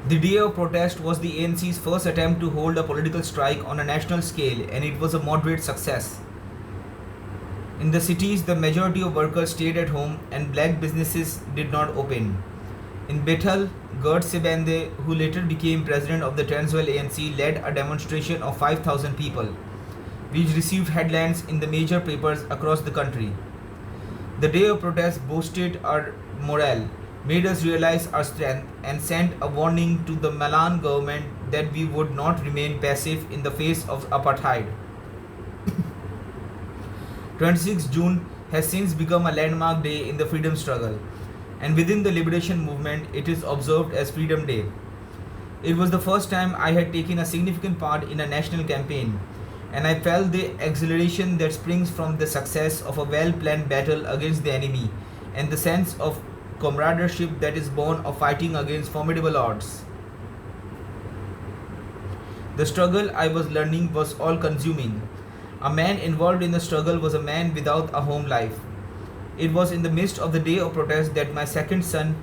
The day of protest was the ANC's first attempt to hold a political strike on a national scale, and it was a moderate success. In the cities, the majority of workers stayed at home and black businesses did not open. In Bethel, Gert Sibande, who later became president of the Transvaal ANC, led a demonstration of 5,000 people, which received headlines in the major papers across the country. The day of protest boosted our morale, made us realize our strength, and sent a warning to the Malan government that we would not remain passive in the face of apartheid. 26 June has since become a landmark day in the freedom struggle, and within the liberation movement, it is observed as Freedom Day. It was the first time I had taken a significant part in a national campaign, and I felt the exhilaration that springs from the success of a well planned battle against the enemy, and the sense of camaraderie that is born of fighting against formidable odds. The struggle I was learning was all consuming. A man involved in the struggle was a man without a home life. It was in the midst of the day of protest that my second son,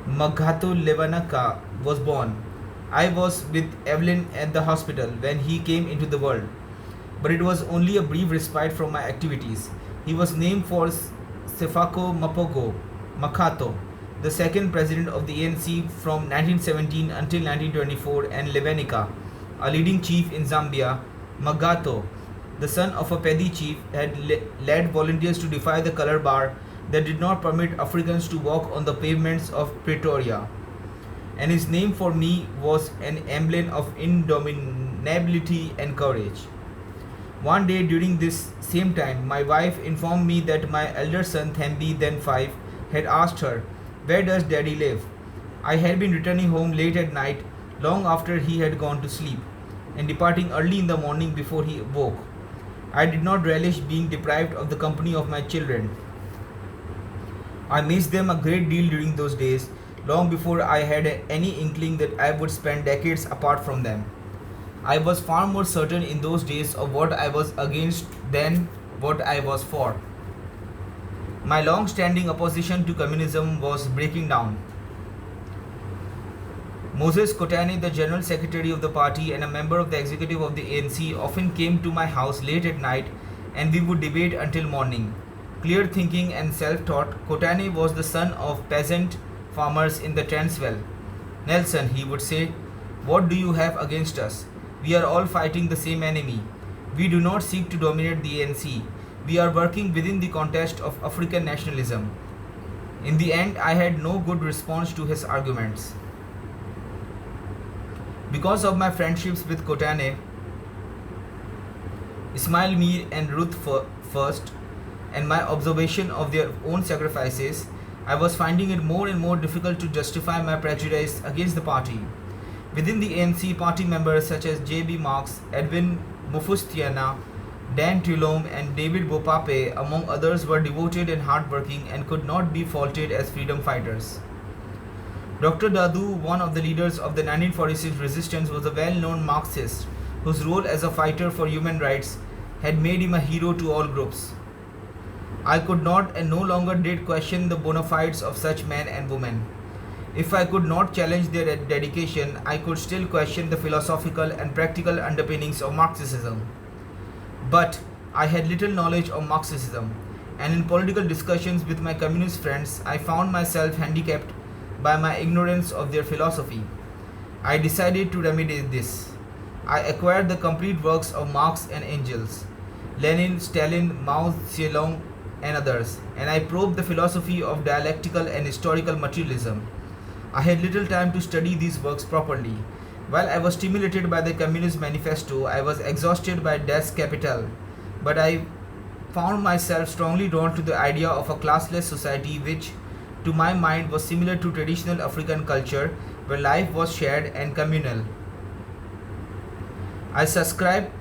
Maghato Levanaka, was born. I was with Evelyn at the hospital when he came into the world, but it was only a brief respite from my activities. He was named for Sefako Mapogo Makato, the second president of the ANC from 1917 until 1924, and Levanika, a leading chief in Zambia. Magato, the son of a petty chief, had led volunteers to defy the color bar that did not permit Africans to walk on the pavements of Pretoria, and his name for me was an emblem of indomitability and courage. One day during this same time, my wife informed me that my elder son, Thambi, then 5, had asked her, "Where does daddy live?" I had been returning home late at night, long after he had gone to sleep, and departing early in the morning before he woke. I did not relish being deprived of the company of my children. I missed them a great deal during those days, long before I had any inkling that I would spend decades apart from them. I was far more certain in those days of what I was against than what I was for. My long standing opposition to communism was breaking down. Moses Kotane, the general secretary of the party and a member of the executive of the ANC, often came to my house late at night, and we would debate until morning. Clear thinking and self-taught, Kotane was the son of peasant farmers in the Transvaal. "Nelson," he would say, "what do you have against us? We are all fighting the same enemy. We do not seek to dominate the ANC. We are working within the context of African nationalism." In the end, I had no good response to his arguments. Because of my friendships with Kotane, Ismail Mir and Ruth First, and my observation of their own sacrifices, I was finding it more and more difficult to justify my prejudice against the party. Within the ANC, party members such as J.B. Marks, Edwin Mufustiana, Dan Tulom, and David Bopape, among others, were devoted and hardworking and could not be faulted as freedom fighters. Dr. Dadu, one of the leaders of the 1946 resistance, was a well-known Marxist whose role as a fighter for human rights had made him a hero to all groups. I could not and no longer did question the bona fides of such men and women. If I could not challenge their dedication, I could still question the philosophical and practical underpinnings of Marxism. But I had little knowledge of Marxism, and in political discussions with my communist friends, I found myself handicapped by my ignorance of their philosophy. I decided to remedy this. I acquired the complete works of Marx and Engels, Lenin, Stalin, Mao Zedong, and others, and I probed the philosophy of dialectical and historical materialism. I had little time to study these works properly. While I was stimulated by the Communist Manifesto, I was exhausted by Das Kapital, but I found myself strongly drawn to the idea of a classless society which, to my mind, was similar to traditional African culture where life was shared and communal. I subscribe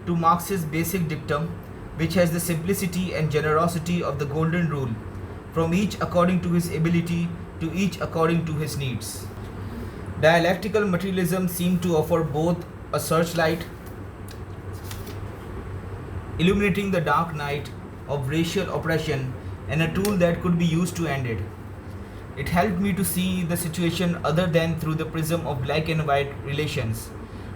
to Marx's basic dictum, which has the simplicity and generosity of the golden rule, from each according to his ability to each according to his needs. Dialectical materialism seemed to offer both a searchlight illuminating the dark night of racial oppression and a tool that could be used to end it. It helped me to see the situation other than through the prism of black and white relations.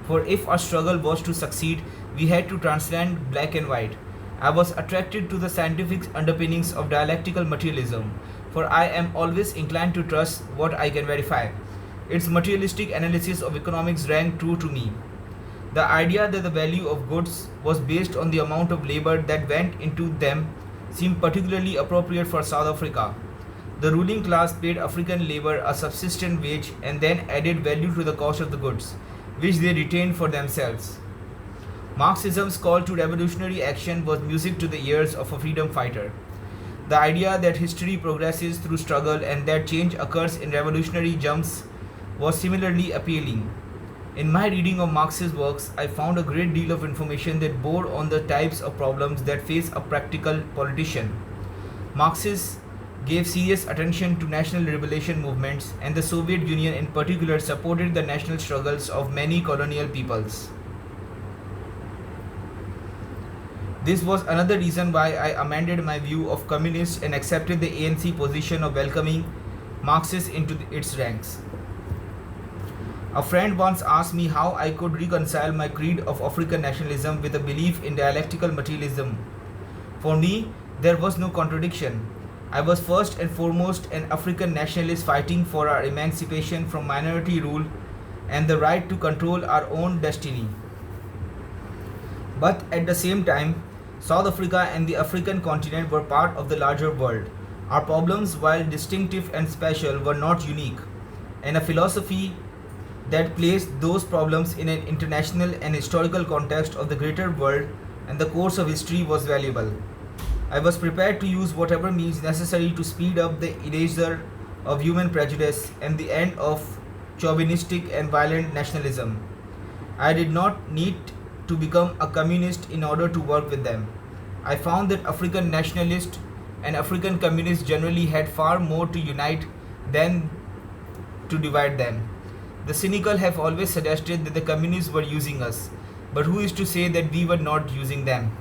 For if our struggle was to succeed, we had to transcend black and white. I was attracted to the scientific underpinnings of dialectical materialism, for I am always inclined to trust what I can verify. Its materialistic analysis of economics rang true to me. The idea that the value of goods was based on the amount of labor that went into them seemed particularly appropriate for South Africa. The ruling class paid African labor a subsistent wage and then added value to the cost of the goods, which they retained for themselves. Marxism's call to revolutionary action was music to the ears of a freedom fighter. The idea that history progresses through struggle and that change occurs in revolutionary jumps was similarly appealing. In my reading of Marx's works, I found a great deal of information that bore on the types of problems that face a practical politician. Marxist gave serious attention to national liberation movements, and the Soviet Union in particular supported the national struggles of many colonial peoples. This was another reason why I amended my view of communists and accepted the ANC position of welcoming Marxists into its ranks. A friend once asked me how I could reconcile my creed of African nationalism with a belief in dialectical materialism. For me, there was no contradiction. I was first and foremost an African nationalist fighting for our emancipation from minority rule and the right to control our own destiny. But at the same time, South Africa and the African continent were part of the larger world. Our problems, while distinctive and special, were not unique, and a philosophy that placed those problems in an international and historical context of the greater world and the course of history was valuable. I was prepared to use whatever means necessary to speed up the erasure of human prejudice and the end of chauvinistic and violent nationalism. I did not need to become a communist in order to work with them. I found that African nationalists and African communists generally had far more to unite than to divide them. The cynical have always suggested that the communists were using us, but who is to say that we were not using them?